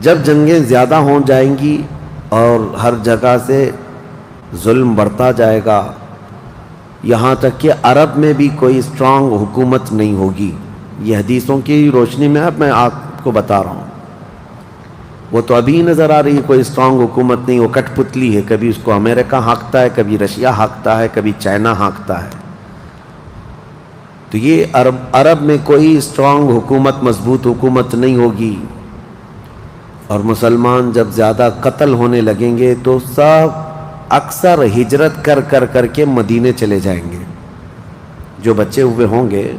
جب جنگیں زیادہ ہو جائیں گی اور ہر جگہ سے ظلم بڑھتا جائے گا، یہاں تک کہ عرب میں بھی کوئی اسٹرانگ حکومت نہیں ہوگی. یہ حدیثوں کی روشنی میں اب میں آپ کو بتا رہا ہوں. وہ تو ابھی نظر آ رہی ہے کوئی اسٹرانگ حکومت نہیں، وہ کٹ پتلی ہے. کبھی اس کو امریکہ ہانکتا ہے، کبھی رشیا ہانکتا ہے، کبھی چائنا ہانکتا ہے. تو یہ عرب میں کوئی اسٹرانگ حکومت، مضبوط حکومت نہیں ہوگی. اور مسلمان جب زیادہ قتل ہونے لگیں گے تو سب اکثر ہجرت کر کے مدینے چلے جائیں گے. جو بچے ہوئے ہوں گے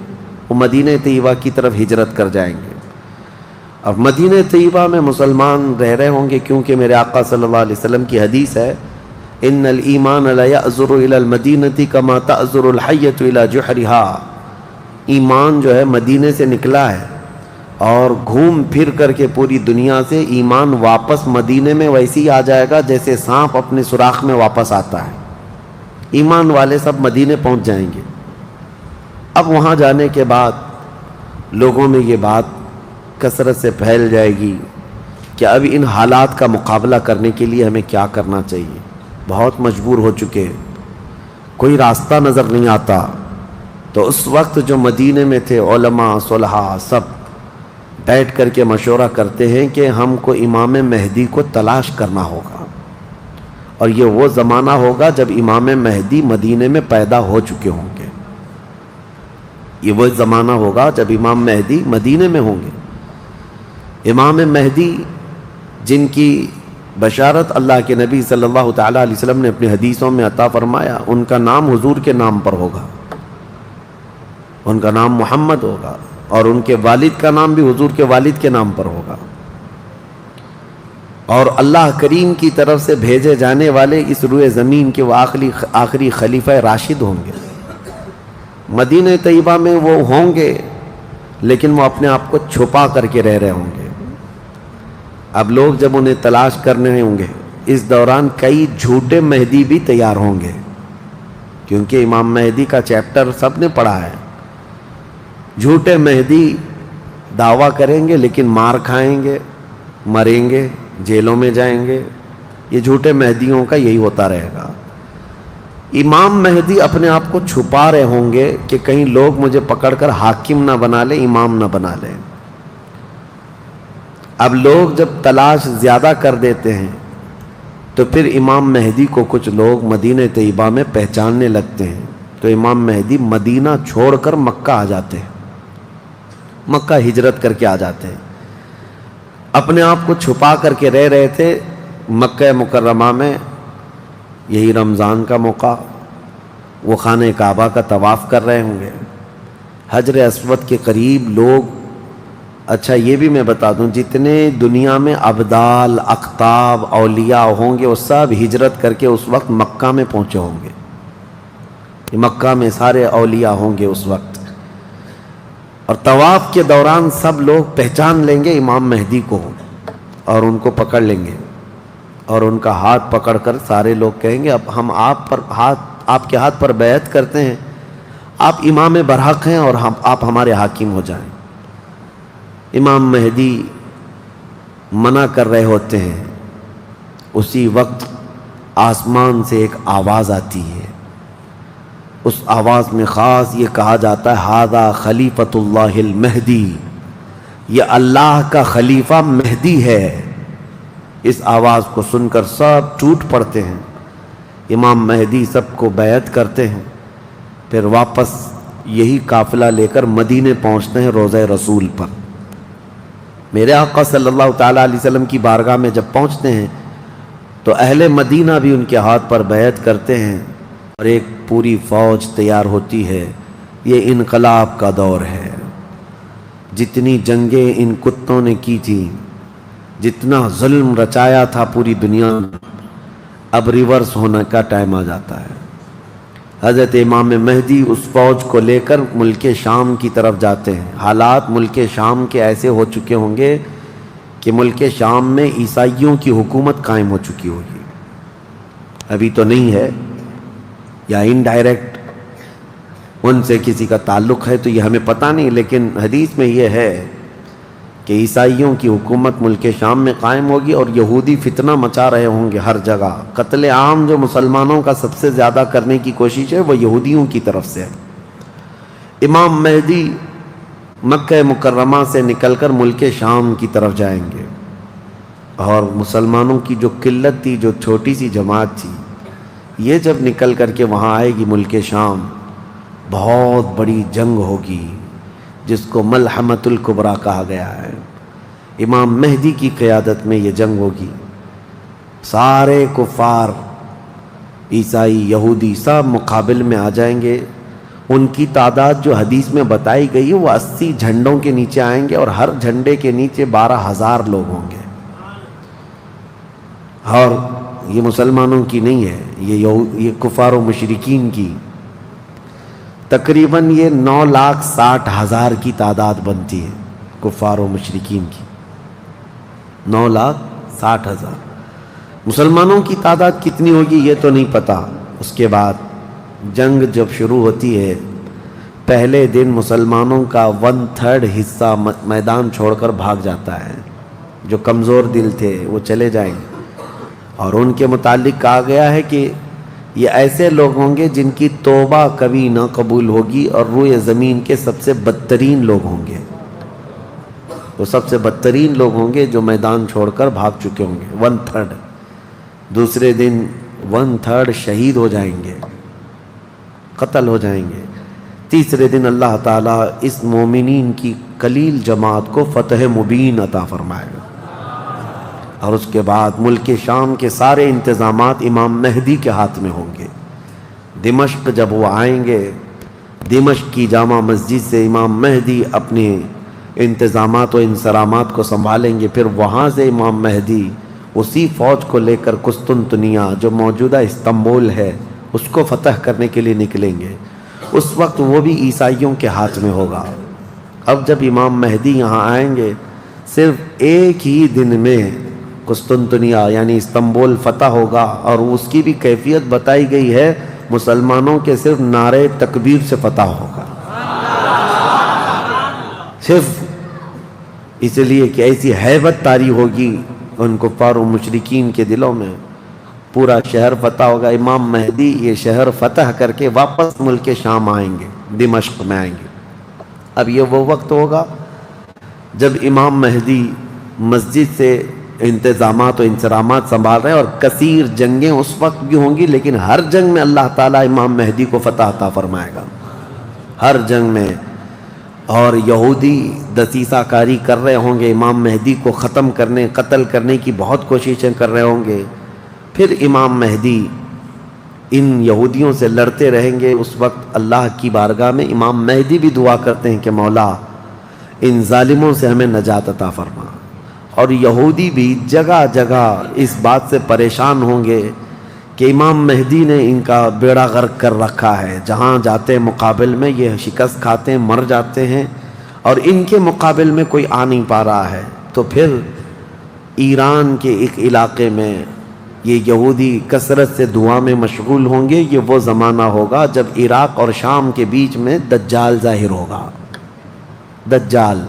وہ مدینہ طیبہ کی طرف ہجرت کر جائیں گے. اور مدینہ طیبہ میں مسلمان رہ رہے ہوں گے، کیونکہ میرے آقا صلی اللہ علیہ وسلم کی حدیث ہے، ان الایمان لا یأزر الی المدینہ کما تأزر الحیۃ الی جحرہا. ایمان جو ہے مدینے سے نکلا ہے اور گھوم پھر کر کے پوری دنیا سے ایمان واپس مدینے میں ویسے ہی آ جائے گا جیسے سانپ اپنے سوراخ میں واپس آتا ہے. ایمان والے سب مدینے پہنچ جائیں گے. اب وہاں جانے کے بعد لوگوں میں یہ بات کثرت سے پھیل جائے گی کہ اب ان حالات کا مقابلہ کرنے کے لیے ہمیں کیا کرنا چاہیے. بہت مجبور ہو چکے، کوئی راستہ نظر نہیں آتا. تو اس وقت جو مدینے میں تھے علماء صلحاء سب بیٹھ کر کے مشورہ کرتے ہیں کہ ہم کو امام مہدی کو تلاش کرنا ہوگا. اور یہ وہ زمانہ ہوگا جب امام مہدی مدینے میں پیدا ہو چکے ہوں گے. یہ وہ زمانہ ہوگا جب امام مہدی مدینے میں ہوں گے. امام مہدی جن کی بشارت اللہ کے نبی صلی اللہ تعالیٰ علیہ وسلم نے اپنی حدیثوں میں عطا فرمایا، ان کا نام حضور کے نام پر ہوگا. ان کا نام محمد ہوگا اور ان کے والد کا نام بھی حضور کے والد کے نام پر ہوگا. اور اللہ کریم کی طرف سے بھیجے جانے والے اس روئے زمین کے وہ آخری خلیفہ راشد ہوں گے. مدینہ طیبہ میں وہ ہوں گے لیکن وہ اپنے آپ کو چھپا کر کے رہ رہے ہوں گے. اب لوگ جب انہیں تلاش کرنے ہوں گے، اس دوران کئی جھوٹے مہدی بھی تیار ہوں گے، کیونکہ امام مہدی کا چیپٹر سب نے پڑھا ہے. جھوٹے مہدی دعویٰ کریں گے لیکن مار کھائیں گے، مریں گے، جیلوں میں جائیں گے. یہ جھوٹے مہدیوں کا یہی ہوتا رہے گا. امام مہدی اپنے آپ کو چھپا رہے ہوں گے کہ کہیں لوگ مجھے پکڑ کر حاکم نہ بنا لیں، امام نہ بنا لیں. اب لوگ جب تلاش زیادہ کر دیتے ہیں تو پھر امام مہدی کو کچھ لوگ مدینہ طیبہ میں پہچاننے لگتے ہیں. تو امام مہدی مدینہ چھوڑ کر مکہ آ جاتے ہیں، مکہ ہجرت کر کے آ جاتے ہیں. اپنے آپ کو چھپا کر کے رہ رہے تھے مکہ مکرمہ میں. یہی رمضان کا موقع، وہ خانہ کعبہ کا طواف کر رہے ہوں گے، حجر اسود کے قریب لوگ. اچھا یہ بھی میں بتا دوں، جتنے دنیا میں ابدال، اقطاب، اولیاء ہوں گے وہ سب ہجرت کر کے اس وقت مکہ میں پہنچے ہوں گے. مکہ میں سارے اولیاء ہوں گے اس وقت. اور طواف کے دوران سب لوگ پہچان لیں گے امام مہدی کو اور ان کو پکڑ لیں گے اور ان کا ہاتھ پکڑ کر سارے لوگ کہیں گے اب ہم آپ کے ہاتھ پر بیعت کرتے ہیں، آپ امام برحق ہیں اور آپ ہمارے حاکم ہو جائیں. امام مہدی منع کر رہے ہوتے ہیں. اسی وقت آسمان سے ایک آواز آتی ہے. اس آواز میں خاص یہ کہا جاتا ہے ھذا خلیفۃ اللہ المہدی، یہ اللہ کا خلیفہ مہدی ہے. اس آواز کو سن کر سب ٹوٹ پڑتے ہیں. امام مہدی سب کو بیعت کرتے ہیں. پھر واپس یہی قافلہ لے کر مدینے پہنچتے ہیں روضہ رسول پر. میرے آقا صلی اللہ تعالیٰ علیہ وسلم کی بارگاہ میں جب پہنچتے ہیں تو اہل مدینہ بھی ان کے ہاتھ پر بیعت کرتے ہیں اور ایک پوری فوج تیار ہوتی ہے. یہ انقلاب کا دور ہے. جتنی جنگیں ان کتوں نے کی تھی، جتنا ظلم رچایا تھا پوری دنیا میں، اب ریورس ہونے کا ٹائم آ جاتا ہے. حضرت امام مہدی اس فوج کو لے کر ملک شام کی طرف جاتے ہیں. حالات ملک شام کے ایسے ہو چکے ہوں گے کہ ملک شام میں عیسائیوں کی حکومت قائم ہو چکی ہوگی. ابھی تو نہیں ہے یا انڈائریکٹ ان سے کسی کا تعلق ہے تو یہ ہمیں پتہ نہیں، لیکن حدیث میں یہ ہے کہ عیسائیوں کی حکومت ملک شام میں قائم ہوگی اور یہودی فتنہ مچا رہے ہوں گے ہر جگہ. قتل عام جو مسلمانوں کا سب سے زیادہ کرنے کی کوشش ہے وہ یہودیوں کی طرف سے ہے. امام مہدی مکہ مکرمہ سے نکل کر ملک شام کی طرف جائیں گے، اور مسلمانوں کی جو قلت تھی، جو چھوٹی سی جماعت تھی، یہ جب نکل کر کے وہاں آئے گی ملک شام، بہت بڑی جنگ ہوگی جس کو ملحمۃ الکبریٰ کہا گیا ہے. امام مہدی کی قیادت میں یہ جنگ ہوگی. سارے کفار، عیسائی، یہودی سب مقابل میں آ جائیں گے. ان کی تعداد جو حدیث میں بتائی گئی ہے وہ 80 جھنڈوں کے نیچے آئیں گے، اور ہر جھنڈے کے نیچے 12,000 لوگ ہوں گے. اور یہ مسلمانوں کی نہیں ہے، یہ کفار و مشرکین کی. تقریباً یہ 9,60,000 کی تعداد بنتی ہے کفار و مشرکین کی. 9,60,000. مسلمانوں کی تعداد کتنی ہوگی یہ تو نہیں پتا. اس کے بعد جنگ جب شروع ہوتی ہے، پہلے دن مسلمانوں کا 1/3 حصہ میدان چھوڑ کر بھاگ جاتا ہے. جو کمزور دل تھے وہ چلے جائیں گے، اور ان کے متعلق کہا گیا ہے کہ یہ ایسے لوگ ہوں گے جن کی توبہ کبھی نہ قبول ہوگی، اور روئے زمین کے سب سے بدترین لوگ ہوں گے. وہ سب سے بدترین لوگ ہوں گے جو میدان چھوڑ کر بھاگ چکے ہوں گے. 1/3. دوسرے دن 1/3 شہید ہو جائیں گے، قتل ہو جائیں گے. تیسرے دن اللہ تعالیٰ اس مومنین کی قلیل جماعت کو فتح مبین عطا فرمائے گا. اور اس کے بعد ملک شام کے سارے انتظامات امام مہدی کے ہاتھ میں ہوں گے. دمشق جب وہ آئیں گے، دمشق کی جامع مسجد سے امام مہدی اپنے انتظامات و انصرامات کو سنبھالیں گے. پھر وہاں سے امام مہدی اسی فوج کو لے کر قسطنطنیہ جو موجودہ استنبول ہے اس کو فتح کرنے کے لیے نکلیں گے. اس وقت وہ بھی عیسائیوں کے ہاتھ میں ہوگا. اب جب امام مہدی یہاں آئیں گے، صرف ایک ہی دن میں قسطنطنیہ یعنی استنبول فتح ہوگا. اور اس کی بھی کیفیت بتائی گئی ہے، مسلمانوں کے صرف نعرے تکبیر سے فتح ہوگا. صرف اس لیے کہ ایسی ہیبت طاری ہوگی ان کفار و مشرکین کے دلوں میں. پورا شہر فتح ہوگا. امام مہدی یہ شہر فتح کر کے واپس ملک شام آئیں گے، دمشق میں آئیں گے. اب یہ وہ وقت ہوگا جب امام مہدی مسجد سے انتظامات و انصرامات سنبھال رہے ہیں، اور کثیر جنگیں اس وقت بھی ہوں گی، لیکن ہر جنگ میں اللہ تعالیٰ امام مہدی کو فتح عطا فرمائے گا. ہر جنگ میں. اور یہودی دسیسہ کاری کر رہے ہوں گے، امام مہدی کو ختم کرنے، قتل کرنے کی بہت کوششیں کر رہے ہوں گے. پھر امام مہدی ان یہودیوں سے لڑتے رہیں گے. اس وقت اللہ کی بارگاہ میں امام مہدی بھی دعا کرتے ہیں کہ مولا ان ظالموں سے ہمیں نجات عطا فرما. اور یہودی بھی جگہ جگہ اس بات سے پریشان ہوں گے کہ امام مہدی نے ان کا بیڑا غرق کر رکھا ہے. جہاں جاتے مقابل میں یہ شکست کھاتے ہیں، مر جاتے ہیں، اور ان کے مقابل میں کوئی آ نہیں پا رہا ہے. تو پھر ایران کے ایک علاقے میں یہ یہودی کثرت سے دعا میں مشغول ہوں گے. یہ وہ زمانہ ہوگا جب عراق اور شام کے بیچ میں دجال ظاہر ہوگا. دجال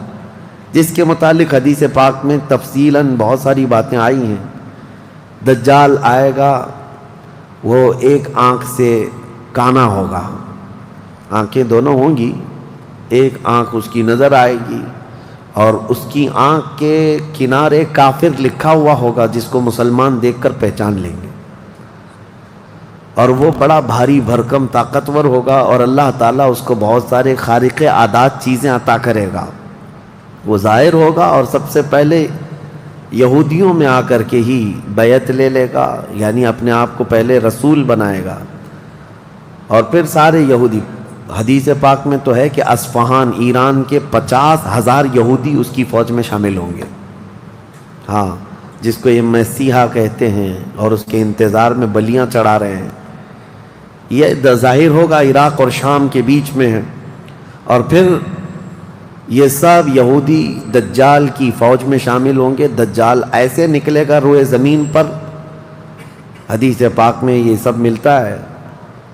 جس کے متعلق حدیث پاک میں تفصیلاً بہت ساری باتیں آئی ہیں. دجال آئے گا، وہ ایک آنکھ سے کانا ہوگا، آنکھیں دونوں ہوں گی، ایک آنکھ اس کی نظر آئے گی، اور اس کی آنکھ کے کنارے کافر لکھا ہوا ہوگا جس کو مسلمان دیکھ کر پہچان لیں گے. اور وہ بڑا بھاری بھرکم طاقتور ہوگا، اور اللہ تعالیٰ اس کو بہت سارے خارق عادات چیزیں عطا کرے گا. وہ ظاہر ہوگا اور سب سے پہلے یہودیوں میں آ کر کے ہی بیعت لے لے گا، یعنی اپنے آپ کو پہلے رسول بنائے گا. اور پھر سارے یہودی، حدیث پاک میں تو ہے کہ اصفہان ایران کے 50,000 یہودی اس کی فوج میں شامل ہوں گے. ہاں، جس کو یہ مسیحا کہتے ہیں اور اس کے انتظار میں بلیاں چڑھا رہے ہیں. یہ ظاہر ہوگا عراق اور شام کے بیچ میں ہے. اور پھر یہ سب یہودی دجال کی فوج میں شامل ہوں گے. دجال ایسے نکلے گا روئے زمین پر، حدیث پاک میں یہ سب ملتا ہے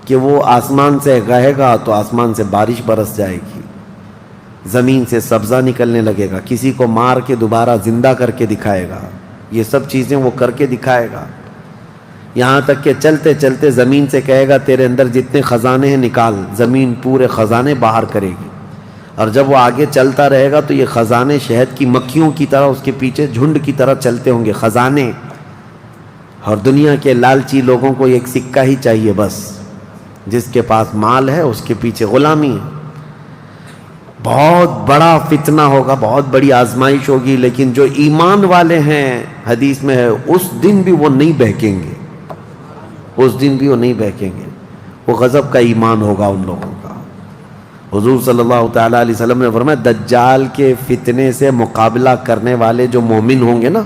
کہ وہ آسمان سے گہے گا تو آسمان سے بارش برس جائے گی، زمین سے سبزہ نکلنے لگے گا، کسی کو مار کے دوبارہ زندہ کر کے دکھائے گا، یہ سب چیزیں وہ کر کے دکھائے گا، یہاں تک کہ چلتے چلتے زمین سے کہے گا تیرے اندر جتنے خزانے ہیں نکال، زمین پورے خزانے باہر کرے گی، اور جب وہ آگے چلتا رہے گا تو یہ خزانے شہد کی مکھیوں کی طرح اس کے پیچھے جھنڈ کی طرح چلتے ہوں گے خزانے، اور دنیا کے لالچی لوگوں کو ایک سکہ ہی چاہیے بس، جس کے پاس مال ہے اس کے پیچھے غلامی ہے۔ بہت بڑا فتنہ ہوگا، بہت بڑی آزمائش ہوگی، لیکن جو ایمان والے ہیں حدیث میں ہے اس دن بھی وہ نہیں بہکیں گے، اس دن بھی وہ نہیں بہکیں گے، وہ غضب کا ایمان ہوگا ان لوگوں کا۔ حضور صلی اللہ تعالیٰ علیہ وسلم نے فرمایا دجال کے فتنے سے مقابلہ کرنے والے جو مومن ہوں گے نا،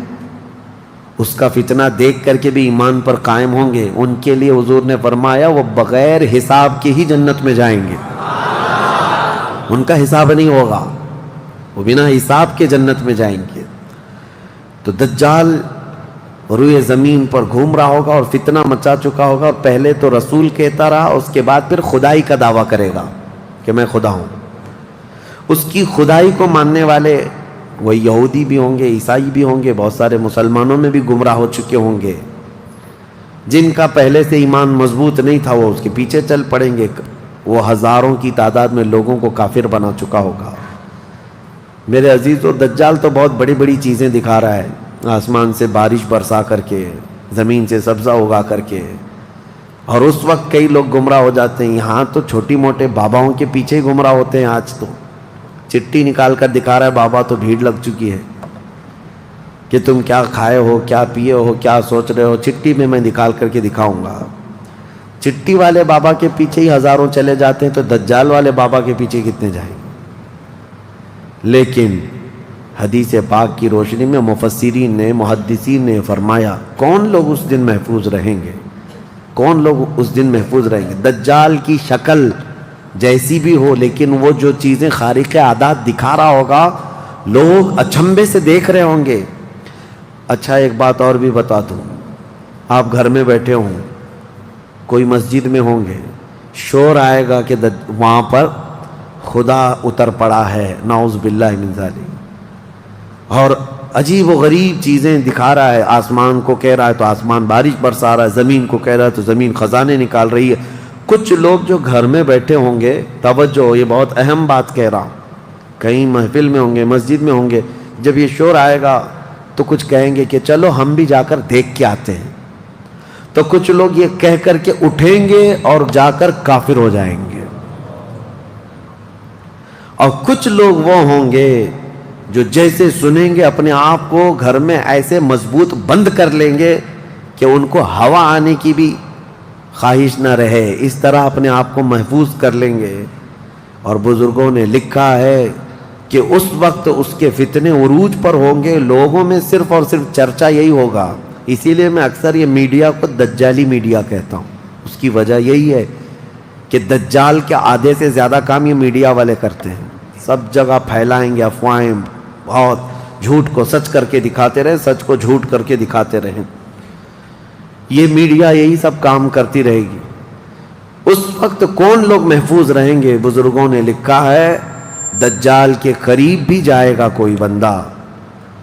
اس کا فتنہ دیکھ کر کے بھی ایمان پر قائم ہوں گے، ان کے لیے حضور نے فرمایا وہ بغیر حساب کے ہی جنت میں جائیں گے، ان کا حساب نہیں ہوگا، وہ بنا حساب کے جنت میں جائیں گے۔ تو دجال روئے زمین پر گھوم رہا ہوگا اور فتنہ مچا چکا ہوگا، پہلے تو رسول کہتا رہا، اس کے بعد پھر خدائی کا دعویٰ کرے گا کہ میں خدا ہوں۔ اس کی خدائی کو ماننے والے وہ یہودی بھی ہوں گے، عیسائی بھی ہوں گے، بہت سارے مسلمانوں میں بھی گمراہ ہو چکے ہوں گے، جن کا پہلے سے ایمان مضبوط نہیں تھا وہ اس کے پیچھے چل پڑیں گے، وہ ہزاروں کی تعداد میں لوگوں کو کافر بنا چکا ہوگا۔ میرے عزیزو، دجال تو بہت بڑی بڑی چیزیں دکھا رہا ہے، آسمان سے بارش برسا کر کے، زمین سے سبزہ اگا کر کے، اور اس وقت کئی لوگ گمراہ ہو جاتے ہیں۔ یہاں تو چھوٹی موٹے باباؤں کے پیچھے ہی گمراہ ہوتے ہیں، آج تو چٹھی نکال کر دکھا رہا ہے بابا، تو بھیڑ لگ چکی ہے کہ تم کیا کھائے ہو، کیا پیے ہو، کیا سوچ رہے ہو، چٹھی میں نکال کر کے دکھاؤں گا۔ چٹھی والے بابا کے پیچھے ہی ہزاروں چلے جاتے ہیں، تو دجال والے بابا کے پیچھے کتنے جائیں گے؟ لیکن حدیث پاک کی روشنی میں مفسرین نے، محدثین نے فرمایا کون لوگ اس دن محفوظ رہیں گے، کون لوگ اس دن محفوظ رہیں گے؟ دجال کی شکل جیسی بھی ہو، لیکن وہ جو چیزیں خارق عادات دکھا رہا ہوگا لوگ اچنبے سے دیکھ رہے ہوں گے۔ اچھا ایک بات اور بھی بتا دوں، آپ گھر میں بیٹھے ہوں، کوئی مسجد میں ہوں گے، شور آئے گا کہ وہاں پر خدا اتر پڑا ہے، نعوذ باللہ من ذالک، اور عجیب و غریب چیزیں دکھا رہا ہے، آسمان کو کہہ رہا ہے تو آسمان بارش برسا رہا ہے، زمین کو کہہ رہا ہے تو زمین خزانے نکال رہی ہے۔ کچھ لوگ جو گھر میں بیٹھے ہوں گے، توجہ یہ بہت اہم بات کہہ رہا ہوں، کہیں محفل میں ہوں گے، مسجد میں ہوں گے، جب یہ شور آئے گا تو کچھ کہیں گے کہ چلو ہم بھی جا کر دیکھ کے آتے ہیں، تو کچھ لوگ یہ کہہ کر کے اٹھیں گے اور جا کر کافر ہو جائیں گے، اور کچھ لوگ وہ ہوں گے جو جیسے سنیں گے اپنے آپ کو گھر میں ایسے مضبوط بند کر لیں گے کہ ان کو ہوا آنے کی بھی خواہش نہ رہے، اس طرح اپنے آپ کو محفوظ کر لیں گے۔ اور بزرگوں نے لکھا ہے کہ اس وقت اس کے فتنے عروج پر ہوں گے، لوگوں میں صرف اور صرف چرچا یہی ہوگا۔ اسی لیے میں اکثر یہ میڈیا کو دجالی میڈیا کہتا ہوں، اس کی وجہ یہی ہے کہ دجال کے آدھے سے زیادہ کام یہ میڈیا والے کرتے ہیں، سب جگہ پھیلائیں گے افواہیں، بہت جھوٹ کو سچ کر کے دکھاتے رہیں، سچ کو جھوٹ کر کے دکھاتے رہیں، یہ میڈیا یہی سب کام کرتی رہے گی۔ اس وقت کون لوگ محفوظ رہیں گے؟ بزرگوں نے لکھا ہے دجال کے قریب بھی جائے گا کوئی بندہ،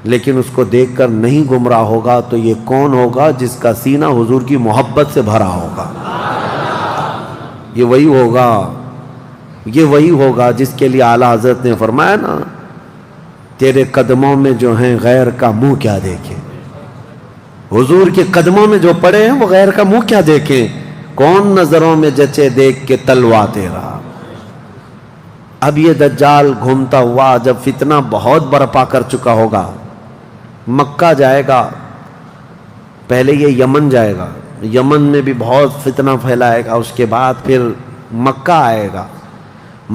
لیکن اس کو دیکھ کر نہیں گمراہ ہوگا، تو یہ کون ہوگا؟ جس کا سینہ حضور کی محبت سے بھرا ہوگا، یہ وہی ہوگا جس کے لیے اعلیٰ حضرت نے فرمایا نا، تیرے قدموں میں جو ہیں غیر کا منہ کیا دیکھیں، حضور کے قدموں میں جو پڑے ہیں وہ غیر کا منہ کیا دیکھیں، کون نظروں میں جچے دیکھ کے تلوا تیرا۔ اب یہ دجال گھومتا ہوا جب فتنہ بہت برپا کر چکا ہوگا، مکہ جائے گا، پہلے یہ یمن جائے گا، یمن میں بھی بہت فتنہ پھیلائے گا، اس کے بعد پھر مکہ آئے گا،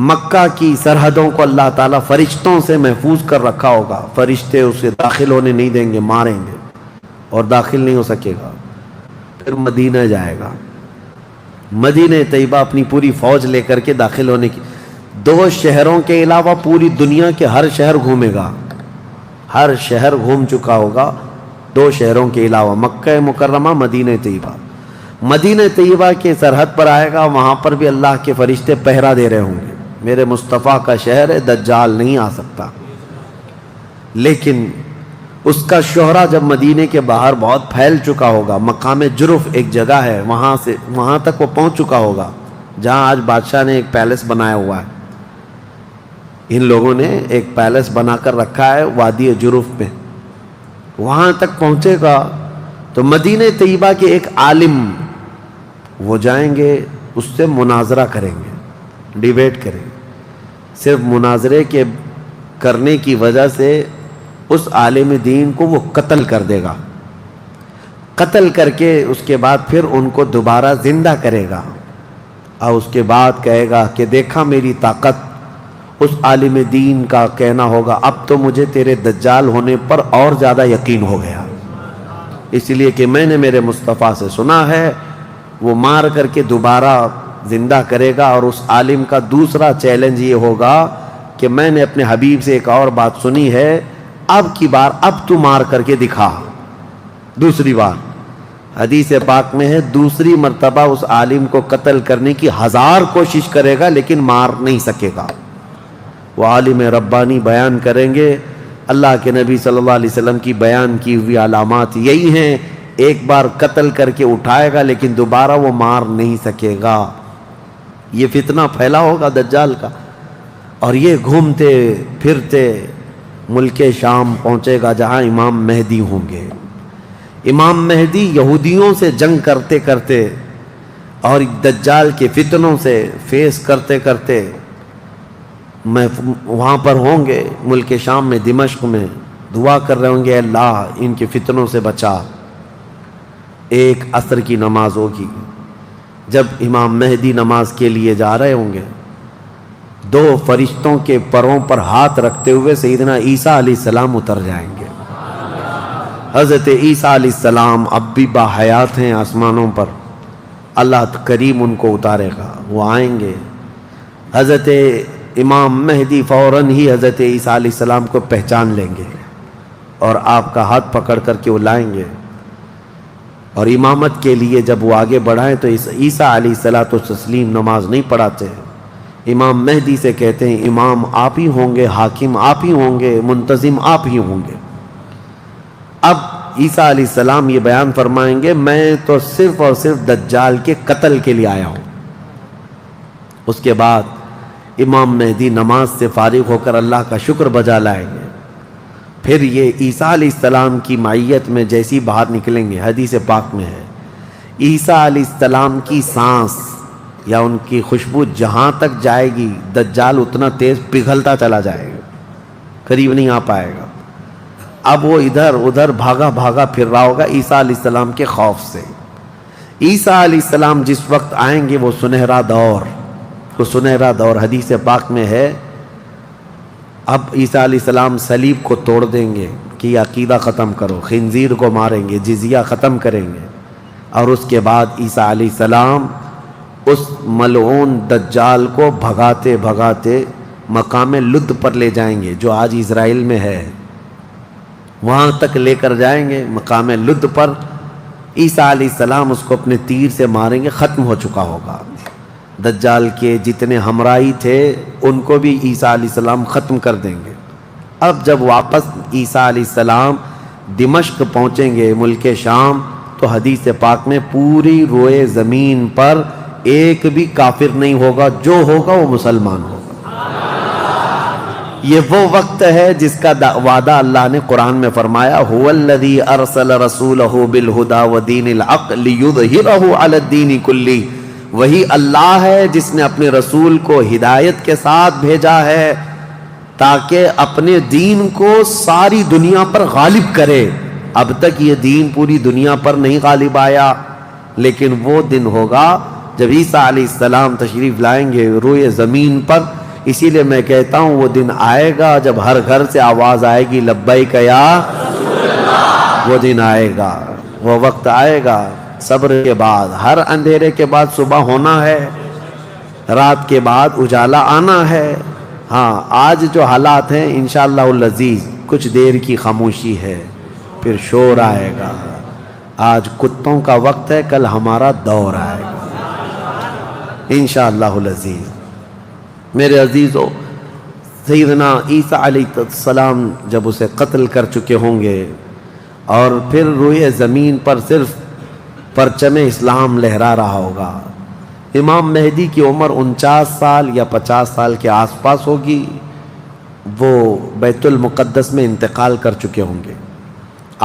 مکہ کی سرحدوں کو اللہ تعالیٰ فرشتوں سے محفوظ کر رکھا ہوگا، فرشتے اسے داخل ہونے نہیں دیں گے، ماریں گے اور داخل نہیں ہو سکے گا۔ پھر مدینہ جائے گا، مدینہ طیبہ اپنی پوری فوج لے کر کے داخل ہونے کی، 2 شہروں کے علاوہ پوری دنیا کے ہر شہر گھومے گا، ہر شہر گھوم چکا ہوگا 2 شہروں کے علاوہ، مکہ مکرمہ، مدینہ طیبہ۔ مدینہ طیبہ کے سرحد پر آئے گا، وہاں پر بھی اللہ کے فرشتے پہرا دے رہے ہوں گے، میرے مصطفیٰ کا شہر ہے، دجال نہیں آ سکتا۔ لیکن اس کا شہرہ جب مدینے کے باہر بہت پھیل چکا ہوگا، مقام جرف ایک جگہ ہے، وہاں تک وہ پہنچ چکا ہوگا جہاں آج بادشاہ نے ایک پیلس بنایا ہوا ہے۔ ان لوگوں نے ایک پیلس بنا کر رکھا ہے وادی جرف میں، وہاں تک پہنچے گا تو مدینہ طیبہ کے ایک عالم وہ جائیں گے، اس سے مناظرہ کریں گے، ڈیبیٹ کریں گے۔ صرف مناظرے کے کرنے کی وجہ سے اس عالم دین کو وہ قتل کر دے گا، قتل کر کے اس کے بعد پھر ان کو دوبارہ زندہ کرے گا، اور اس کے بعد کہے گا کہ دیکھا میری طاقت۔ اس عالم دین کا کہنا ہوگا اب تو مجھے تیرے دجال ہونے پر اور زیادہ یقین ہو گیا، اس لیے کہ میں نے میرے مصطفیٰ سے سنا ہے، وہ مار کر کے دوبارہ زندہ کرے گا۔ اور اس عالم کا دوسرا چیلنج یہ ہوگا کہ میں نے اپنے حبیب سے ایک اور بات سنی ہے، اب کی بار اب تو مار کر کے دکھا۔ دوسری بار حدیث پاک میں ہے دوسری مرتبہ اس عالم کو قتل کرنے کی 1000 کوشش کرے گا لیکن مار نہیں سکے گا۔ وہ عالم ربانی بیان کریں گے، اللہ کے نبی صلی اللہ علیہ وسلم کی بیان کی ہوئی علامات یہی ہیں، ایک بار قتل کر کے اٹھائے گا لیکن دوبارہ وہ مار نہیں سکے گا۔ یہ فتنہ پھیلا ہوگا دجال کا، اور یہ گھومتے پھرتے ملک شام پہنچے گا جہاں امام مہدی ہوں گے۔ امام مہدی یہودیوں سے جنگ کرتے کرتے اور دجال کے فتنوں سے فیس کرتے کرتے وہاں پر ہوں گے، ملک شام میں، دمشق میں دعا کر رہے ہوں گے، اللہ ان کے فتنوں سے بچا۔ ایک عصر کی نماز ہوگی، جب امام مہدی نماز کے لیے جا رہے ہوں گے، 2 فرشتوں کے پروں پر ہاتھ رکھتے ہوئے سیدنا عیسیٰ علیہ السلام اتر جائیں گے۔ حضرت عیسیٰ علیہ السلام اب بھی باحیات ہیں آسمانوں پر، اللہ کریم ان کو اتارے گا، وہ آئیں گے۔ حضرت امام مہدی فوراً ہی حضرت عیسیٰ علیہ السلام کو پہچان لیں گے اور آپ کا ہاتھ پکڑ کر کے وہ لائیں گے، اور امامت کے لیے جب وہ آگے بڑھائیں تو عیسیٰ علیہ السلام نماز نہیں پڑھاتے، امام مہدی سے کہتے ہیں امام آپ ہی ہوں گے، حاکم آپ ہی ہوں گے، منتظم آپ ہی ہوں گے۔ اب عیسیٰ علیہ السلام یہ بیان فرمائیں گے میں تو صرف اور صرف دجال کے قتل کے لیے آیا ہوں۔ اس کے بعد امام مہدی نماز سے فارغ ہو کر اللہ کا شکر بجا لائیں گے، پھر یہ عیسیٰ علیہ السلام کی معیت میں جیسی باہر نکلیں گے، حدیث پاک میں ہے عیسیٰ علیہ السلام کی سانس یا ان کی خوشبو جہاں تک جائے گی دجال اتنا تیز پگھلتا چلا جائے گا، قریب نہیں آ پائے گا۔ اب وہ ادھر ادھر بھاگا پھر رہا ہوگا عیسیٰ علیہ السلام کے خوف سے۔ عیسیٰ علیہ السلام جس وقت آئیں گے وہ سنہرا دور حدیث پاک میں ہے، اب عیسیٰ علیہ السلام صلیب کو توڑ دیں گے کہ یہ عقیدہ ختم کرو، خنزیر کو ماریں گے، جزیہ ختم کریں گے، اور اس کے بعد عیسیٰ علیہ السلام اس ملعون دجال کو بھگاتے بھگاتے مقام لد پر لے جائیں گے جو آج اسرائیل میں ہے، وہاں تک لے کر جائیں گے۔ مقام لد پر عیسیٰ علیہ السلام اس کو اپنے تیر سے ماریں گے، ختم ہو چکا ہوگا۔ دجال کے جتنے ہمراہی تھے ان کو بھی عیسیٰ علیہ السلام ختم کر دیں گے۔ اب جب واپس عیسیٰ علیہ السلام دمشق پہنچیں گے ملک شام، تو حدیث پاک میں پوری روئے زمین پر ایک بھی کافر نہیں ہوگا، جو ہوگا وہ مسلمان ہوگا۔ یہ وہ وقت ہے جس کا وعدہ اللہ نے قرآن میں فرمایا، هو الذی ارسل رسولہ بالہدی ودین الحق لیظہرہ علی الدین کلہ۔ وہی اللہ ہے جس نے اپنے رسول کو ہدایت کے ساتھ بھیجا ہے تاکہ اپنے دین کو ساری دنیا پر غالب کرے۔ اب تک یہ دین پوری دنیا پر نہیں غالب آیا، لیکن وہ دن ہوگا جب عیسیٰ علیہ السلام تشریف لائیں گے روئے زمین پر۔ اسی لیے میں کہتا ہوں وہ دن آئے گا جب ہر گھر سے آواز آئے گی لبیک یا رسول اللہ۔ وہ دن آئے گا، وہ وقت آئے گا۔ صبر کے بعد، ہر اندھیرے کے بعد صبح ہونا ہے، رات کے بعد اجالا آنا ہے۔ ہاں آج جو حالات ہیں انشاءاللہ العزیز کچھ دیر کی خاموشی ہے، پھر شور آئے گا۔ آج کتوں کا وقت ہے، کل ہمارا دور آئے گا انشاءاللہ العزیز۔ میرے عزیزو، سیدنا عیسیٰ علیہ السلام جب اسے قتل کر چکے ہوں گے اور پھر روئے زمین پر صرف پرچم اسلام لہرا رہا ہوگا، امام مہدی کی عمر 49 سال یا 50 سال کے آس پاس ہوگی، وہ بیت المقدس میں انتقال کر چکے ہوں گے،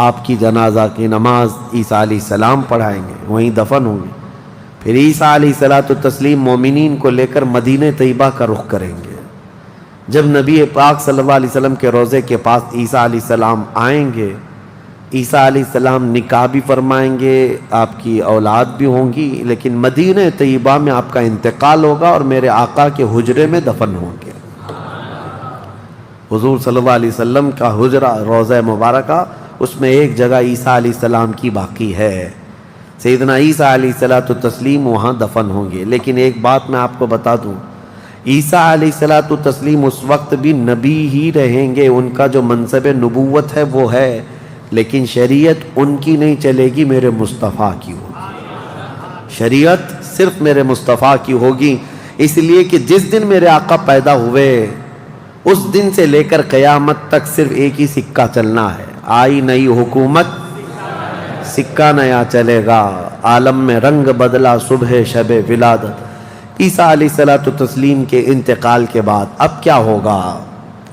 آپ کی جنازہ کی نماز عیسیٰ علیہ السلام پڑھائیں گے، وہیں دفن ہوں گے، پھر عیسیٰ علیہ السلام مومنین کو لے کر مدینہ طیبہ کا رخ کریں گے۔ جب نبی پاک صلی اللہ علیہ وسلم کے روضے کے پاس عیسیٰ علیہ السلام آئیں گے، عیسیٰ علیہ السلام نکاح بھی فرمائیں گے، آپ کی اولاد بھی ہوں گی، لیکن مدینہ طیبہ میں آپ کا انتقال ہوگا اور میرے آقا کے حجرے میں دفن ہوں گے۔ حضور صلی اللہ علیہ وسلم کا حجرہ روضہ مبارکہ، اس میں ایک جگہ عیسیٰ علیہ السلام کی باقی ہے، سیدنا عیسیٰ علیہ السلام وہاں دفن ہوں گے۔ لیکن ایک بات میں آپ کو بتا دوں، عیسیٰ علیہ السلام اس وقت بھی نبی ہی رہیں گے، ان کا جو منصب نبوت ہے وہ ہے، لیکن شریعت ان کی نہیں چلے گی، میرے مصطفیٰ کی ہوگی، شریعت صرف میرے مصطفیٰ کی ہوگی، اس لیے کہ جس دن میرے آقا پیدا ہوئے اس دن سے لے کر قیامت تک صرف ایک ہی سکہ چلنا ہے، آئی نئی حکومت سکہ نیا چلے گا، عالم میں رنگ بدلا صبح شب ولادت۔ عیسیٰ علیہ السلام کے انتقال کے بعد اب کیا ہوگا؟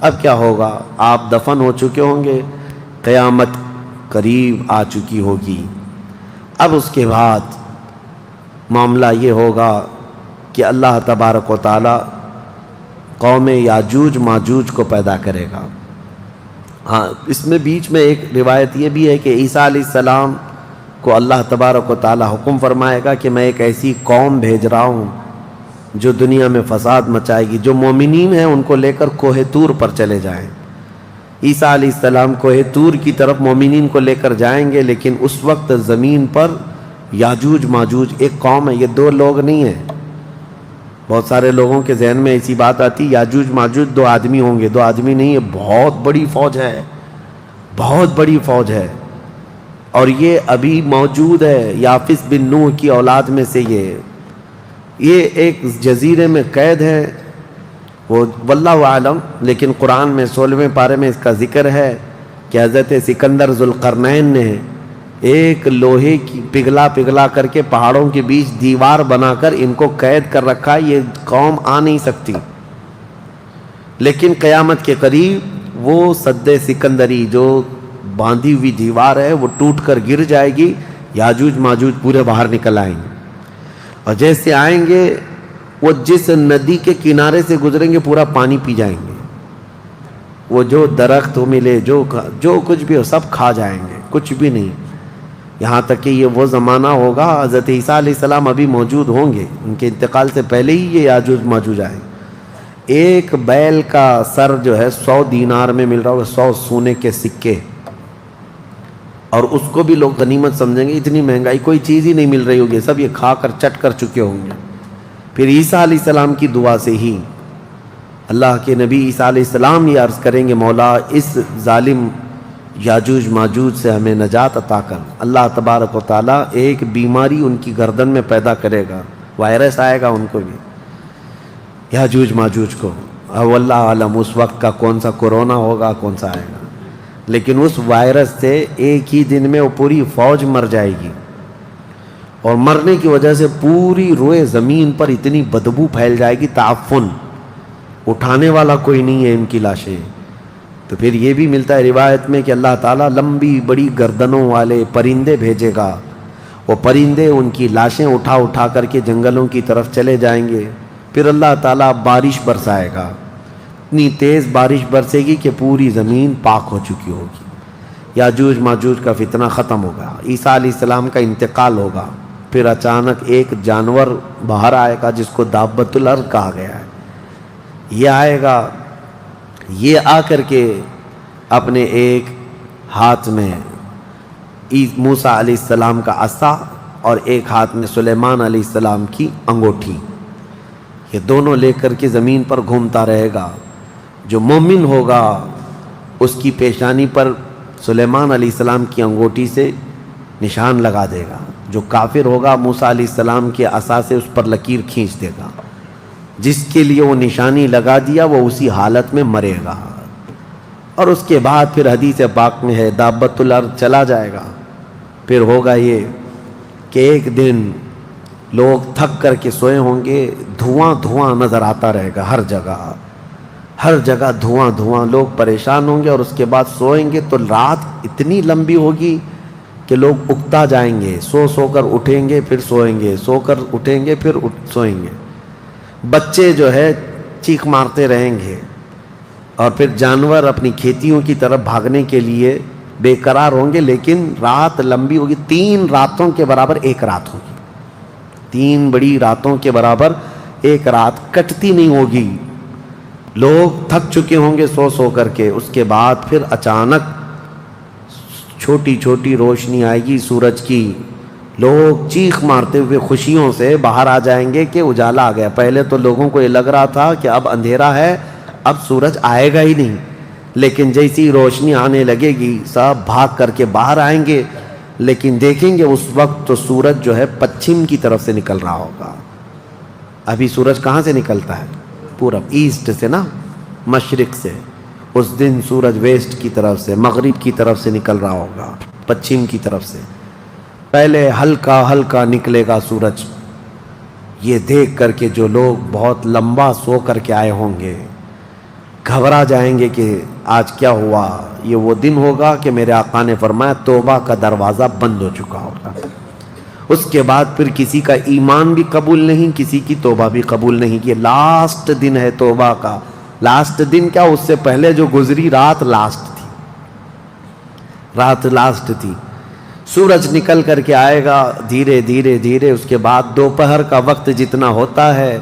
اب کیا ہوگا؟ آپ دفن ہو چکے ہوں گے، قیامت قریب آ چکی ہوگی۔ اب اس کے بعد معاملہ یہ ہوگا کہ اللہ تبارک و تعالی قوم یاجوج ماجوج کو پیدا کرے گا۔ ہاں، اس میں بیچ میں ایک روایت یہ بھی ہے کہ عیسیٰ علیہ السلام کو اللہ تبارک و تعالی حکم فرمائے گا کہ میں ایک ایسی قوم بھیج رہا ہوں جو دنیا میں فساد مچائے گی، جو مومنین ہیں ان کو لے کر کوہ طور پر چلے جائیں۔ عیسیٰ علیہ السلام کوہ طور کی طرف مومنین کو لے کر جائیں گے، لیکن اس وقت زمین پر یاجوج ماجوج ایک قوم ہے، یہ دو لوگ نہیں ہیں۔ بہت سارے لوگوں کے ذہن میں ایسی بات آتی، یاجوج ماجوج دو آدمی ہوں گے، دو آدمی نہیں، یہ بہت بڑی فوج ہے، بہت بڑی فوج ہے، اور یہ ابھی موجود ہے، یافس بن نوح کی اولاد میں سے یہ ایک جزیرے میں قید ہے، وہ واللہ عالم، لیکن قرآن میں 16ویں پارے میں اس کا ذکر ہے کہ حضرت سکندر ذوالقرنین نے ایک لوہے کی پگھلا کر کے پہاڑوں کے بیچ دیوار بنا کر ان کو قید کر رکھا، یہ قوم آ نہیں سکتی، لیکن قیامت کے قریب وہ سد سکندری جو باندھی ہوئی دیوار ہے وہ ٹوٹ کر گر جائے گی، یاجوج ماجوج پورے باہر نکل آئیں گے، اور جیسے آئیں گے وہ جس ندی کے کنارے سے گزریں گے پورا پانی پی جائیں گے، وہ جو درخت ملے جو کچھ بھی ہو سب کھا جائیں گے، کچھ بھی نہیں، یہاں تک کہ یہ وہ زمانہ ہوگا حضرت عیسیٰ علیہ السلام ابھی موجود ہوں گے، ان کے انتقال سے پہلے ہی یہ یاجوج ماجوج آئیں گے۔ ایک بیل کا سر جو ہے 100 دینار میں مل رہا ہوگا، 100 سونے کے سکے، اور اس کو بھی لوگ غنیمت سمجھیں گے، اتنی مہنگائی کوئی چیز ہی نہیں مل رہی ہوگی، سب یہ کھا کر چٹ کر چکے ہوں گے۔ پھر عیسیٰ علیہ السلام کی دعا سے ہی اللہ کے نبی عیسیٰ علیہ السلام یہ عرض کریں گے، مولا اس ظالم یاجوج ماجوج سے ہمیں نجات عطا کر۔ اللہ تبارک و تعالیٰ ایک بیماری ان کی گردن میں پیدا کرے گا، وائرس آئے گا ان کو بھی، یاجوج ماجوج کو، واللہ عالم اس وقت کا کون سا کورونا ہوگا، کون سا آئے گا، لیکن اس وائرس سے ایک ہی دن میں وہ پوری فوج مر جائے گی، اور مرنے کی وجہ سے پوری روئے زمین پر اتنی بدبو پھیل جائے گی، تعفن، اٹھانے والا کوئی نہیں ہے ان کی لاشیں۔ تو پھر یہ بھی ملتا ہے روایت میں کہ اللہ تعالیٰ لمبی بڑی گردنوں والے پرندے بھیجے گا، وہ پرندے ان کی لاشیں اٹھا کر کے جنگلوں کی طرف چلے جائیں گے، پھر اللہ تعالیٰ بارش برسائے گا، اتنی تیز بارش برسے گی کہ پوری زمین پاک ہو چکی ہوگی، یاجوج ماجوج کا فتنہ ختم ہوگا، عیسیٰ علیہ السلام کا انتقال ہوگا، پھر اچانک ایک جانور باہر آئے گا جس کو دابۃ الارض کہا گیا ہے، یہ آئے گا، یہ آ کر کے اپنے ایک ہاتھ میں موسیٰ علیہ السلام کا عصا اور ایک ہاتھ میں سلیمان علیہ السلام کی انگوٹھی، یہ دونوں لے کر کے زمین پر گھومتا رہے گا۔ جو مومن ہوگا اس کی پیشانی پر سلیمان علیہ السلام کی انگوٹھی سے نشان لگا دے گا، جو کافر ہوگا موسیٰ علیہ السلام کے عصا سے اس پر لکیر کھینچ دے گا، جس کے لیے وہ نشانی لگا دیا وہ اسی حالت میں مرے گا. اور اس کے بعد پھر حدیث پاک میں ہے دابت الارض چلا جائے گا. پھر ہوگا یہ کہ ایک دن لوگ تھک کر کے سوئے ہوں گے, دھواں دھواں نظر آتا رہے گا ہر جگہ دھواں دھواں, لوگ پریشان ہوں گے. اور اس کے بعد سوئیں گے تو رات اتنی لمبی ہوگی کہ لوگ اکتا جائیں گے, سو کر اٹھیں گے پھر سوئیں گے, سو کر اٹھیں گے پھر سوئیں گے. بچے جو ہے چیخ مارتے رہیں گے, اور پھر جانور اپنی کھیتیوں کی طرف بھاگنے کے لیے بے قرار ہوں گے. لیکن رات لمبی ہوگی, 3 راتوں کے برابر ایک رات ہوگی, 3 بڑی راتوں کے برابر ایک رات کٹتی نہیں ہوگی. لوگ تھک چکے ہوں گے سو کر کے. اس کے بعد پھر اچانک چھوٹی چھوٹی روشنی آئے گی سورج کی, لوگ چیخ مارتے ہوئے خوشیوں سے باہر آ جائیں گے کہ اجالا آ گیا. پہلے تو لوگوں کو یہ لگ رہا تھا کہ اب اندھیرا ہے, اب سورج آئے گا ہی نہیں. لیکن جیسی روشنی آنے لگے گی سب بھاگ کر کے باہر آئیں گے. لیکن دیکھیں گے اس وقت تو سورج جو ہے پچھم کی طرف سے نکل رہا ہوگا. ابھی سورج کہاں سے نکلتا ہے؟ پورب, ایسٹ سے نا, مشرق سے. اس دن سورج ویسٹ کی طرف سے, مغرب کی طرف سے نکل رہا ہوگا, پچھم کی طرف سے. پہلے ہلکا ہلکا نکلے گا سورج. یہ دیکھ کر کے جو لوگ بہت لمبا سو کر کے آئے ہوں گے گھبرا جائیں گے کہ آج کیا ہوا. یہ وہ دن ہوگا کہ میرے آقا نے فرمایا توبہ کا دروازہ بند ہو چکا ہوگا. اس کے بعد پھر کسی کا ایمان بھی قبول نہیں, کسی کی توبہ بھی قبول نہیں. یہ لاسٹ دن ہے توبہ کا. لاسٹ دن کیا, اس سے پہلے جو گزری رات لاسٹ تھی, رات لاسٹ تھی. سورج نکل کر کے آئے گا دھیرے دھیرے دھیرے. اس کے بعد دوپہر کا وقت جتنا ہوتا ہے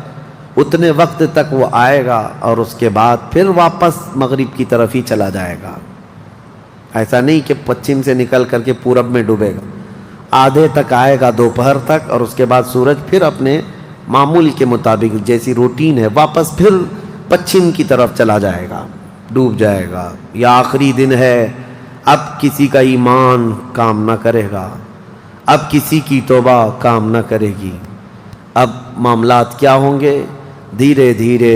اتنے وقت تک وہ آئے گا, اور اس کے بعد پھر واپس مغرب کی طرف ہی چلا جائے گا. ایسا نہیں کہ پچھم سے نکل کر کے پورب میں ڈوبے گا. آدھے تک آئے گا دوپہر تک, اور اس کے بعد سورج پھر اپنے معمول کے مطابق جیسی روٹین ہے واپس پھر پچھم کی طرف چلا جائے گا, ڈوب جائے گا. یا آخری دن ہے, اب کسی کا ایمان کام نہ کرے گا, اب کسی کی توبہ کام نہ کرے گی. اب معاملات کیا ہوں گے؟ دھیرے دھیرے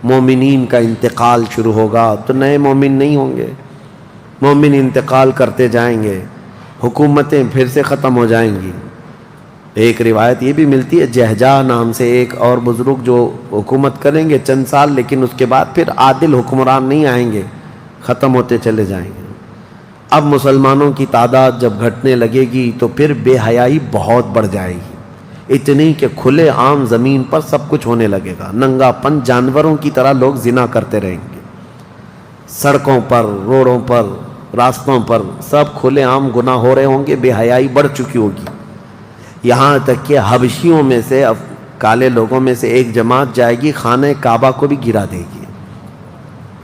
مومنین کا انتقال شروع ہوگا. تو نئے مومن نہیں ہوں گے, مومن انتقال کرتے جائیں گے, حکومتیں پھر سے ختم ہو جائیں گی. ایک روایت یہ بھی ملتی ہے جہجہ نام سے ایک اور بزرگ جو حکومت کریں گے چند سال, لیکن اس کے بعد پھر عادل حکمران نہیں آئیں گے, ختم ہوتے چلے جائیں گے. اب مسلمانوں کی تعداد جب گھٹنے لگے گی تو پھر بے حیائی بہت بڑھ جائے گی, اتنی کہ کھلے عام زمین پر سب کچھ ہونے لگے گا. ننگا پن, جانوروں کی طرح لوگ زنا کرتے رہیں گے, سڑکوں پر, روڈوں پر, راستوں پر سب کھلے عام گناہ ہو رہے ہوں گے. بے حیائی بڑھ چکی ہوگی. یہاں تک کہ حبشیوں میں سے, کالے لوگوں میں سے ایک جماعت جائے گی خانہ کعبہ کو بھی گرا دے گی.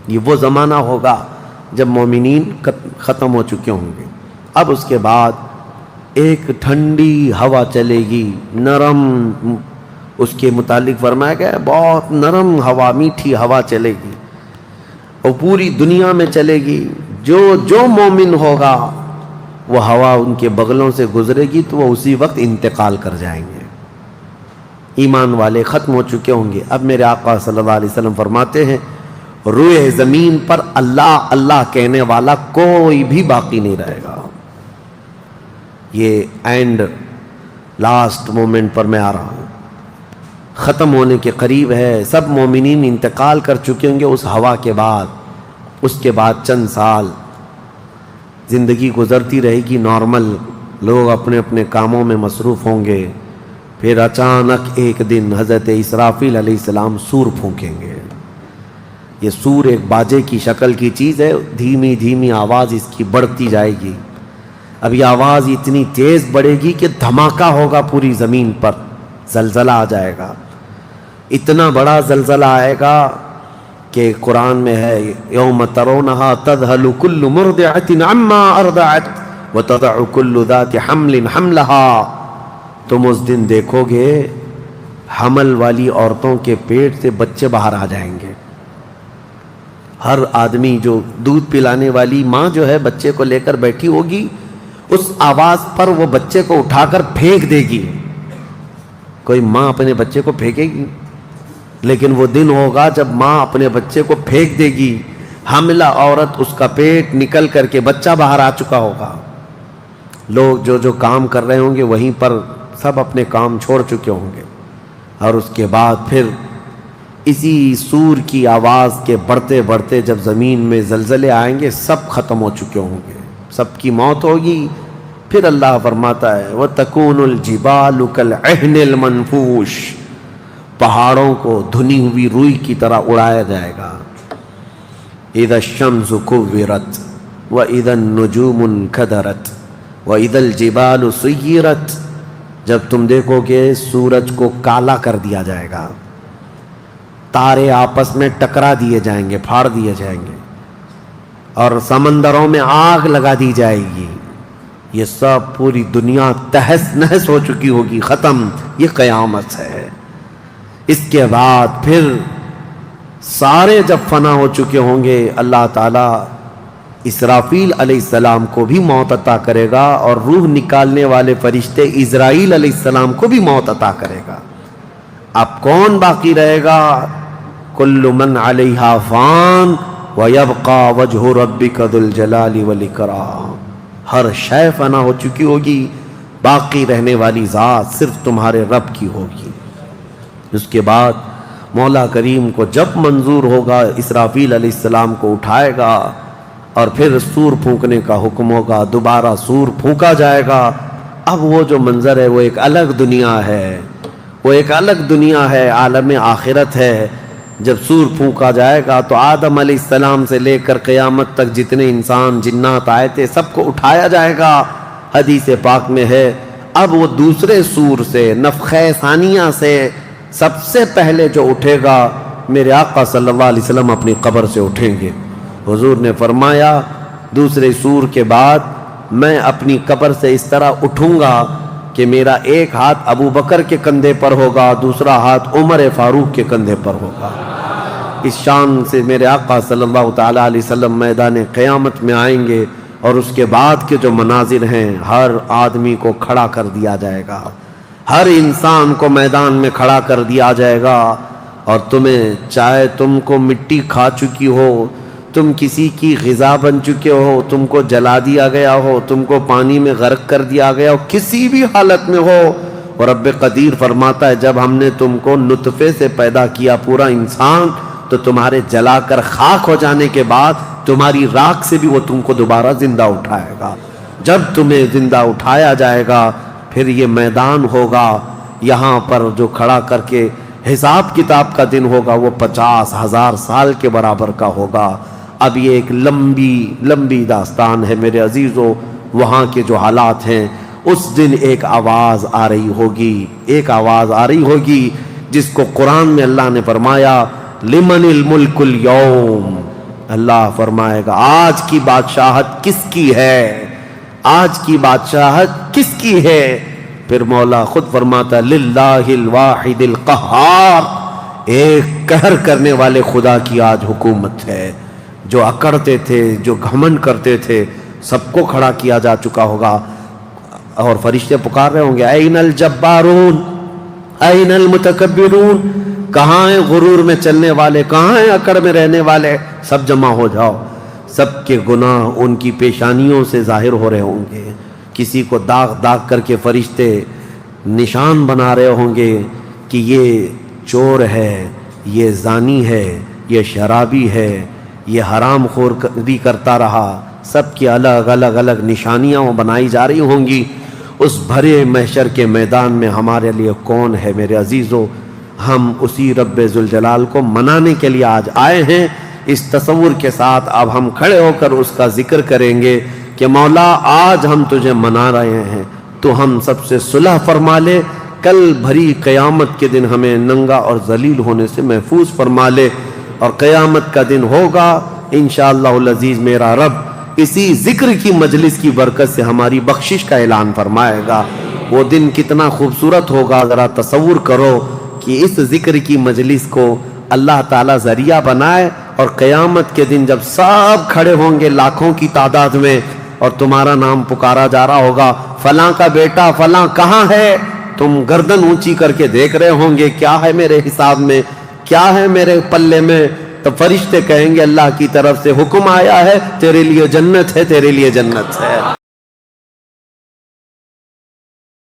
یہ وہ زمانہ ہوگا جب مومنین ختم ہو چکے ہوں گے. اب اس کے بعد ایک ٹھنڈی ہوا چلے گی, نرم. اس کے متعلق فرمایا گیا ہے بہت نرم ہوا, میٹھی ہوا چلے گی, اور پوری دنیا میں چلے گی. جو مومن ہوگا وہ ہوا ان کے بغلوں سے گزرے گی تو وہ اسی وقت انتقال کر جائیں گے. ایمان والے ختم ہو چکے ہوں گے. اب میرے آقا صلی اللہ علیہ وسلم فرماتے ہیں روئے زمین پر اللہ اللہ کہنے والا کوئی بھی باقی نہیں رہے گا. یہ اینڈ لاسٹ مومنٹ پر میں آ رہا ہوں, ختم ہونے کے قریب ہے. سب مومنین انتقال کر چکے ہوں گے اس ہوا کے بعد. اس کے بعد چند سال زندگی گزرتی رہے گی نارمل, لوگ اپنے اپنے کاموں میں مصروف ہوں گے. پھر اچانک ایک دن حضرت اسرافیل علیہ السلام سور پھونکیں گے. یہ سور ایک باجے کی شکل کی چیز ہے, دھیمی دھیمی آواز اس کی بڑھتی جائے گی. اب یہ آواز اتنی تیز بڑھے گی کہ دھماکہ ہوگا پوری زمین پر, زلزلہ آ جائے گا. اتنا بڑا زلزلہ آئے گا کہ قرآن میں ہے یوم ترونہا تذہل کل مرضعۃ عما ارضعت وتضع کل ذات حمل حملہا. تم اس دن دیکھو گے حمل والی عورتوں کے پیٹ سے بچے باہر آ جائیں گے. ہر آدمی جو دودھ پلانے والی ماں جو ہے بچے کو لے کر بیٹھی ہوگی, اس آواز پر وہ بچے کو اٹھا کر پھینک دے گی. کوئی ماں اپنے بچے کو پھینکے گی؟ لیکن وہ دن ہوگا جب ماں اپنے بچے کو پھینک دے گی، حاملہ عورت اس کا پیٹ نکل کر کے بچہ باہر آ چکا ہوگا، لوگ جو جو کام کر رہے ہوں گے وہیں پر سب اپنے کام چھوڑ چکے ہوں گے، اور اس کے بعد پھر اسی سور کی آواز کے بڑھتے بڑھتے جب زمین میں زلزلے آئیں گے سب ختم ہو چکے ہوں گے، سب کی موت ہوگی۔ پھر اللہ فرماتا ہے وَتَكُونُ الْجِبَالُ كَالْعِهْنِ الْمَنْفُوشِ، پہاڑوں کو دھنی ہوئی روئی کی طرح اڑایا جائے گا۔ اِذَا الشَّمْسُ كُوِّرَتْ وَإِذَا النُّجُومُ انْكَدَرَتْ وَإِذَا الْجِبَالُ سُيِّرَتْ، جب تم دیکھو گے سورج کو کالا کر دیا جائے گا، تارے آپس میں ٹکرا دیے جائیں گے، پھاڑ دیے جائیں گے، اور سمندروں میں آگ لگا دی جائے گی، یہ سب پوری دنیا تہس نہس ہو چکی ہوگی، ختم، یہ قیامت ہے۔ اس کے بعد پھر سارے جب فنا ہو چکے ہوں گے، اللہ تعالیٰ اسرافیل علیہ السلام کو بھی موت عطا کرے گا، اور روح نکالنے والے فرشتے اسرائیل علیہ السلام کو بھی موت عطا کرے گا۔ اب کون باقی رہے گا؟ کل من علیہا فان ویبقى وجہ ربک ذو الجلال والاکرام، ہر شے فنا ہو چکی ہوگی، باقی رہنے والی ذات صرف تمہارے رب کی ہوگی۔ اس کے بعد مولا کریم کو جب منظور ہوگا اسرافیل علیہ السلام کو اٹھائے گا، اور پھر سور پھونکنے کا حکم ہوگا، دوبارہ سور پھونکا جائے گا۔ اب وہ جو منظر ہے وہ ایک الگ دنیا ہے، وہ ایک الگ دنیا ہے، عالم آخرت ہے۔ جب سور پھونکا جائے گا تو آدم علیہ السلام سے لے کر قیامت تک جتنے انسان جنات آئے تھے سب کو اٹھایا جائے گا۔ حدیث پاک میں ہے اب وہ دوسرے سور سے، نفخہ ثانیہ سے سب سے پہلے جو اٹھے گا میرے آقا صلی اللہ علیہ وسلم اپنی قبر سے اٹھیں گے۔ حضور نے فرمایا دوسرے سور کے بعد میں اپنی قبر سے اس طرح اٹھوں گا کہ میرا ایک ہاتھ ابو بکر کے کندھے پر ہوگا، دوسرا ہاتھ عمر فاروق کے کندھے پر ہوگا۔ اس شان سے میرے آقا صلی اللہ تعالیٰ علیہ وسلم میدان قیامت میں آئیں گے، اور اس کے بعد کے جو مناظر ہیں، ہر آدمی کو کھڑا کر دیا جائے گا، ہر انسان کو میدان میں کھڑا کر دیا جائے گا، اور تمہیں چاہے تم کو مٹی کھا چکی ہو، تم کسی کی غذا بن چکے ہو، تم کو جلا دیا گیا ہو، تم کو پانی میں غرق کر دیا گیا ہو، کسی بھی حالت میں ہو، اور رب قدیر فرماتا ہے جب ہم نے تم کو نطفے سے پیدا کیا پورا انسان، تو تمہارے جلا کر خاک ہو جانے کے بعد تمہاری راکھ سے بھی وہ تم کو دوبارہ زندہ اٹھائے گا۔ جب تمہیں زندہ اٹھایا جائے گا پھر یہ میدان ہوگا، یہاں پر جو کھڑا کر کے حساب کتاب کا دن ہوگا وہ 50,000 سال کے برابر کا ہوگا۔ اب یہ ایک لمبی داستان ہے میرے عزیزو، وہاں کے جو حالات ہیں، اس دن ایک آواز آ رہی ہوگی جس کو قرآن میں اللہ نے فرمایا لمن الملک اليوم، اللہ فرمائے گا آج کی بادشاہت کس کی ہے، آج کی بادشاہت کس کی ہے؟ پھر مولا خود فرماتا للہ الواحد القہار، ایک قہر کرنے والے خدا کی آج حکومت ہے۔ جو اکڑتے تھے، جو گھمنڈ کرتے تھے، سب کو کھڑا کیا جا چکا ہوگا، اور فرشتے پکار رہے ہوں گے این الجبارون این المتکبرون، کہاں ہیں غرور میں چلنے والے، کہاں ہیں اکڑ میں رہنے والے، سب جمع ہو جاؤ۔ سب کے گناہ ان کی پیشانیوں سے ظاہر ہو رہے ہوں گے، کسی کو داغ داغ کر کے فرشتے نشان بنا رہے ہوں گے کہ یہ چور ہے، یہ زانی ہے، یہ شرابی ہے، یہ حرام خور بھی کرتا رہا، سب کی الگ الگ نشانیاں بنائی جا رہی ہوں گی۔ اس بھرے محشر کے میدان میں ہمارے لیے کون ہے میرے عزیزو؟ ہم اسی رب ذوالجلال کو منانے کے لیے آج آئے ہیں۔ اس تصور کے ساتھ اب ہم کھڑے ہو کر اس کا ذکر کریں گے کہ مولا آج ہم تجھے منا رہے ہیں، تو ہم سب سے صلح فرما لے، کل بھری قیامت کے دن ہمیں ننگا اور ذلیل ہونے سے محفوظ فرما لے، اور قیامت کا دن ہوگا انشاءاللہ العزیز میرا رب اسی ذکر کی مجلس کی برکت سے ہماری بخشش کا اعلان فرمائے گا۔ وہ دن کتنا خوبصورت ہوگا، ذرا تصور کرو کہ اس ذکر کی مجلس کو اللہ تعالیٰ ذریعہ بنائے، اور قیامت کے دن جب سب کھڑے ہوں گے لاکھوں کی تعداد میں، اور تمہارا نام پکارا جا رہا ہوگا فلاں کا بیٹا فلاں کہاں ہے، تم گردن اونچی کر کے دیکھ رہے ہوں گے کیا ہے میرے حساب میں، کیا ہے میرے پلے میں؟ تو فرشتے کہیں گے اللہ کی طرف سے حکم آیا ہے، تیرے لیے جنت ہے، تیرے لیے جنت ہے۔